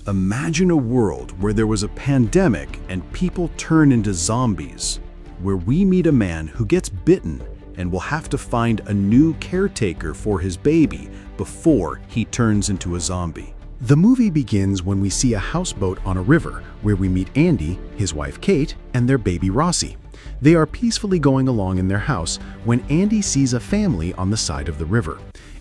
Imagine a world where there was a pandemic and people turn into zombies, where we meet a man who gets bitten and will have to find a new caretaker for his baby before he turns into a zombie. The movie begins when we see a houseboat on a river where we meet Andy, his wife Kate, and their baby Rossi. They are peacefully going along in their house when Andy sees a family on the side of the river.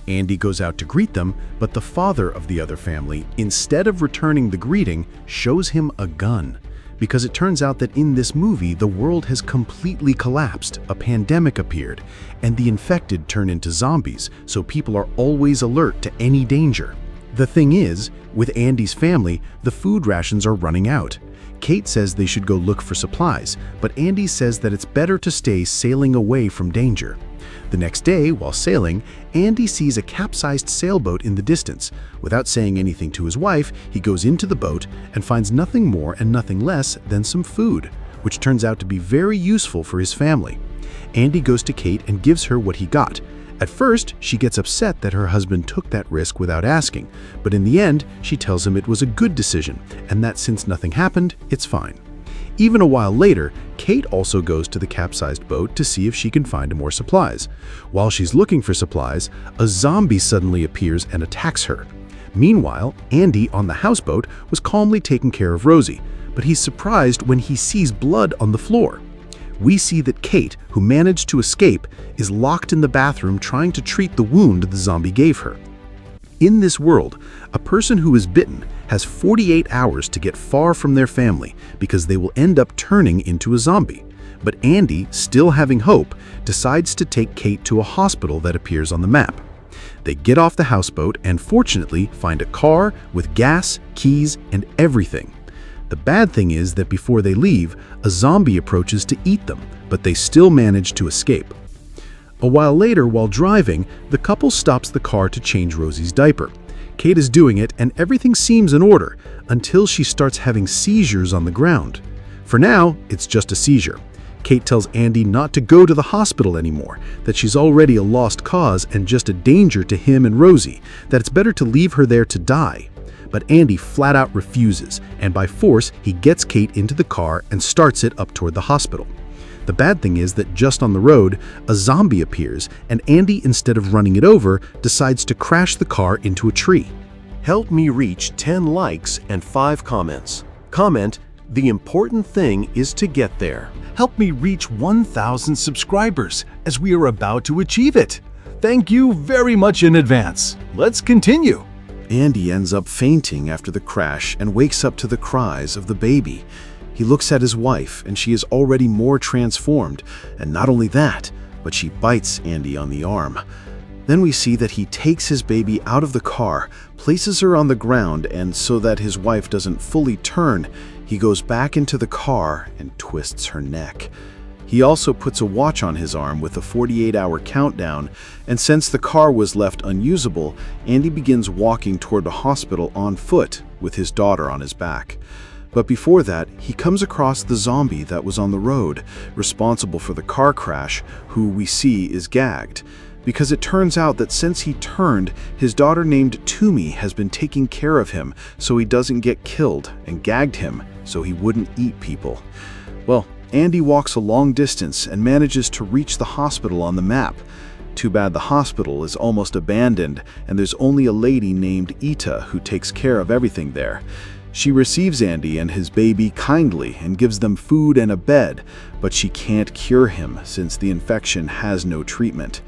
Andy goes out to greet them, but the father of the other family, instead of returning the greeting, shows him a gun. Because it turns out that in this movie, the world has completely collapsed, a pandemic appeared, and the infected turn into zombies, so people are always alert to any danger. The thing is, with Andy's family, the food rations are running out. Kate says they should go look for supplies, but Andy says that it's better to stay sailing away from danger. The next day, while sailing, Andy sees a capsized sailboat in the distance. Without saying anything to his wife, he goes into the boat and finds nothing more and nothing less than some food, which turns out to be very useful for his family. Andy goes to Kate and gives her what he got. At first, she gets upset that her husband took that risk without asking, but in the end, she tells him it was a good decision and that since nothing happened, it's fine. Even a while later, Kate also goes to the capsized boat to see if she can find more supplies. While she's looking for supplies, a zombie suddenly appears and attacks her. Meanwhile, Andy on the houseboat was calmly taking care of Rosie, but he's surprised when he sees blood on the floor. We see that Kate, who managed to escape, is locked in the bathroom trying to treat the wound the zombie gave her. In this world, a person who is bitten has 48 hours to get far from their family because they will end up turning into a zombie. But Andy, still having hope, decides to take Kate to a hospital that appears on the map. They get off the houseboat and fortunately find a car with gas, keys, and everything. The bad thing is that before they leave, a zombie approaches to eat them, but they still manage to escape. A while later, while driving, the couple stops the car to change Rosie's diaper. Kate is doing it and everything seems in order until she starts having seizures on the ground. For now, it's just a seizure. Kate tells Andy not to go to the hospital anymore, that she's already a lost cause and just a danger to him and Rosie, that it's better to leave her there to die. But Andy flat out refuses, and by force, he gets Kate into the car and starts it up toward the hospital. The bad thing is that just on the road, a zombie appears, and Andy, instead of running it over, decides to crash the car into a tree. Help me reach 10 likes and 5 comments. Comment, the important thing is to get there. Help me reach 1,000 subscribers, as we are about to achieve it. Thank you very much in advance. Let's continue. Andy ends up fainting after the crash and wakes up to the cries of the baby. He looks at his wife and she is already more transformed, and not only that, but she bites Andy on the arm. Then we see that he takes his baby out of the car, places her on the ground, and so that his wife doesn't fully turn, he goes back into the car and twists her neck. He also puts a watch on his arm with a 48-hour countdown, and since the car was left unusable, Andy begins walking toward the hospital on foot with his daughter on his back. But before that, he comes across the zombie that was on the road, responsible for the car crash, who we see is gagged. Because it turns out that since he turned, his daughter named Thoomi has been taking care of him so he doesn't get killed, and gagged him so he wouldn't eat people. Well, Andy walks a long distance and manages to reach the hospital on the map. Too bad the hospital is almost abandoned, and there's only a lady named Etta who takes care of everything there. She receives Andy and his baby kindly and gives them food and a bed, but she can't cure him since the infection has no treatment.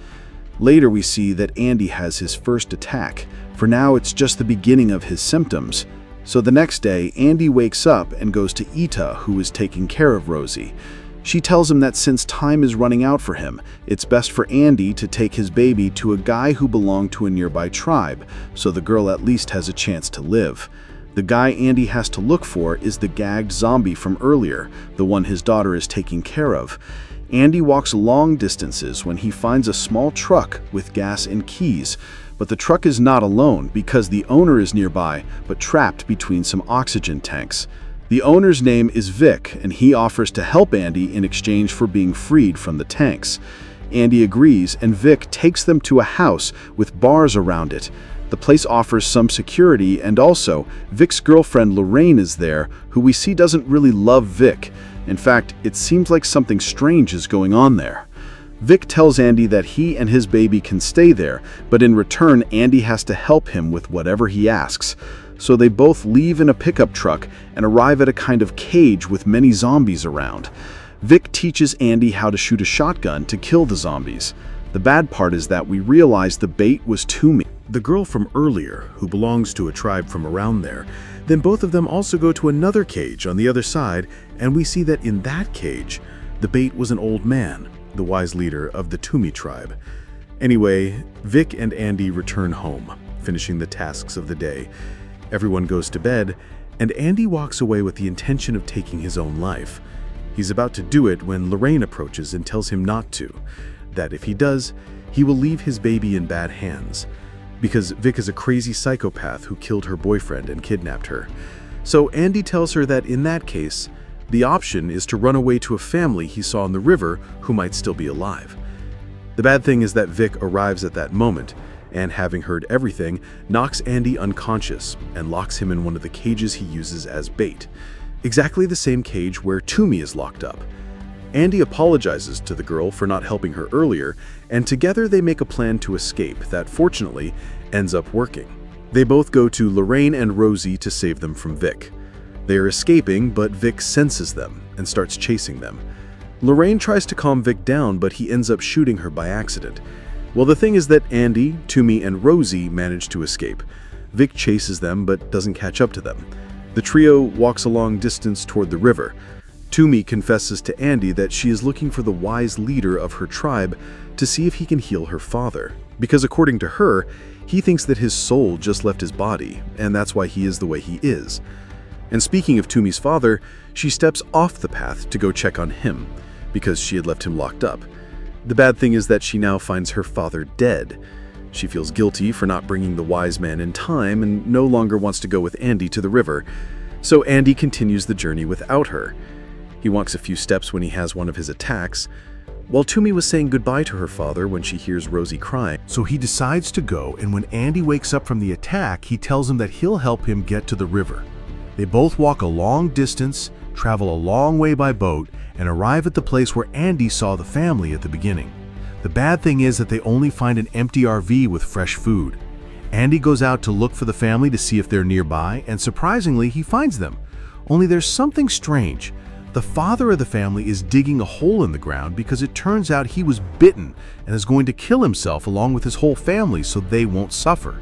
Later we see that Andy has his first attack. For now it's just the beginning of his symptoms. So the next day, Andy wakes up and goes to Etta, who is taking care of Rosie. She tells him that since time is running out for him, it's best for Andy to take his baby to a guy who belonged to a nearby tribe, so the girl at least has a chance to live. The guy Andy has to look for is the gagged zombie from earlier, the one his daughter is taking care of. Andy walks long distances when he finds a small truck with gas and keys, but the truck is not alone because the owner is nearby, but trapped between some oxygen tanks. The owner's name is Vic, and he offers to help Andy in exchange for being freed from the tanks. Andy agrees, and Vic takes them to a house with bars around it. The place offers some security, and also, Vic's girlfriend Lorraine is there, who we see doesn't really love Vic. In fact, it seems like something strange is going on there. Vic tells Andy that he and his baby can stay there, but in return, Andy has to help him with whatever he asks. So they both leave in a pickup truck and arrive at a kind of cage with many zombies around. Vic teaches Andy how to shoot a shotgun to kill the zombies. The bad part is that we realize the bait was Thoomi, the girl from earlier, who belongs to a tribe from around there. Then both of them also go to another cage on the other side, and we see that in that cage, the bait was an old man, the wise leader of the Thoomi tribe. Anyway, Vic and Andy return home, finishing the tasks of the day. Everyone goes to bed, and Andy walks away with the intention of taking his own life. He's about to do it when Lorraine approaches and tells him not to, that if he does, he will leave his baby in bad hands, because Vic is a crazy psychopath who killed her boyfriend and kidnapped her. So Andy tells her that in that case, the option is to run away to a family he saw in the river who might still be alive. The bad thing is that Vic arrives at that moment, and having heard everything, knocks Andy unconscious and locks him in one of the cages he uses as bait. Exactly the same cage where Thoomi is locked up. Andy apologizes to the girl for not helping her earlier, and together they make a plan to escape that, fortunately, ends up working. They both go to Lorraine and Rosie to save them from Vic. They are escaping, but Vic senses them and starts chasing them. Lorraine tries to calm Vic down, but he ends up shooting her by accident. Well, the thing is that Andy, Thoomi, and Rosie manage to escape. Vic chases them, but doesn't catch up to them. The trio walks a long distance toward the river. Thoomi confesses to Andy that she is looking for the wise leader of her tribe to see if he can heal her father, because according to her, he thinks that his soul just left his body, and that's why he is the way he is. And speaking of Thoomi's father, she steps off the path to go check on him, because she had left him locked up. The bad thing is that she now finds her father dead. She feels guilty for not bringing the wise man in time and no longer wants to go with Andy to the river. So Andy continues the journey without her. He walks a few steps when he has one of his attacks, while Thoomi was saying goodbye to her father when she hears Rosie crying. So he decides to go, and when Andy wakes up from the attack, he tells him that he'll help him get to the river. They both walk a long distance, travel a long way by boat, and arrive at the place where Andy saw the family at the beginning. The bad thing is that they only find an empty RV with fresh food. Andy goes out to look for the family to see if they're nearby, and surprisingly, he finds them. Only there's something strange. The father of the family is digging a hole in the ground because it turns out he was bitten and is going to kill himself along with his whole family so they won't suffer.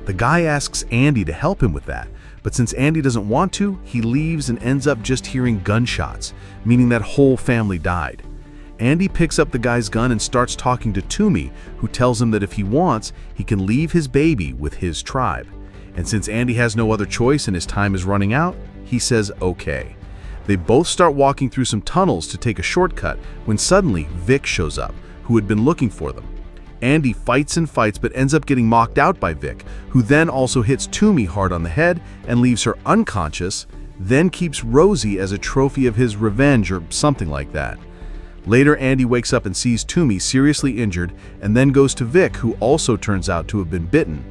The guy asks Andy to help him with that, but since Andy doesn't want to, he leaves and ends up just hearing gunshots, meaning that whole family died. Andy picks up the guy's gun and starts talking to Thoomi, who tells him that if he wants, he can leave his baby with his tribe. And since Andy has no other choice and his time is running out, he says okay. They both start walking through some tunnels to take a shortcut when suddenly Vic shows up, who had been looking for them. Andy fights and fights but ends up getting knocked out by Vic, who then also hits Thoomi hard on the head and leaves her unconscious, then keeps Rosie as a trophy of his revenge or something like that. Later, Andy wakes up and sees Thoomi seriously injured and then goes to Vic, who also turns out to have been bitten.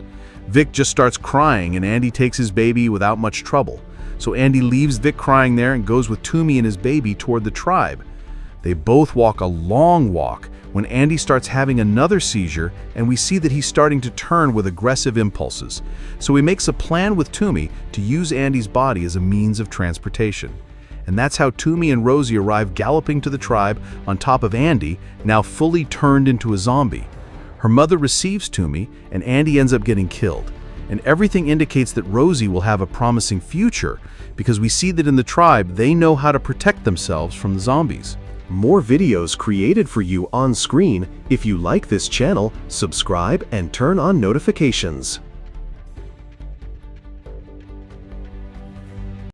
Vic just starts crying and Andy takes his baby without much trouble. So Andy leaves Vic crying there and goes with Thoomi and his baby toward the tribe. They both walk a long walk when Andy starts having another seizure and we see that he's starting to turn with aggressive impulses. So he makes a plan with Thoomi to use Andy's body as a means of transportation. And that's how Thoomi and Rosie arrive galloping to the tribe on top of Andy, now fully turned into a zombie. Her mother receives Thoomi and Andy ends up getting killed. And everything indicates that Rosie will have a promising future because we see that in the tribe they know how to protect themselves from the zombies. More videos created for you on screen. If you like this channel, subscribe and turn on notifications.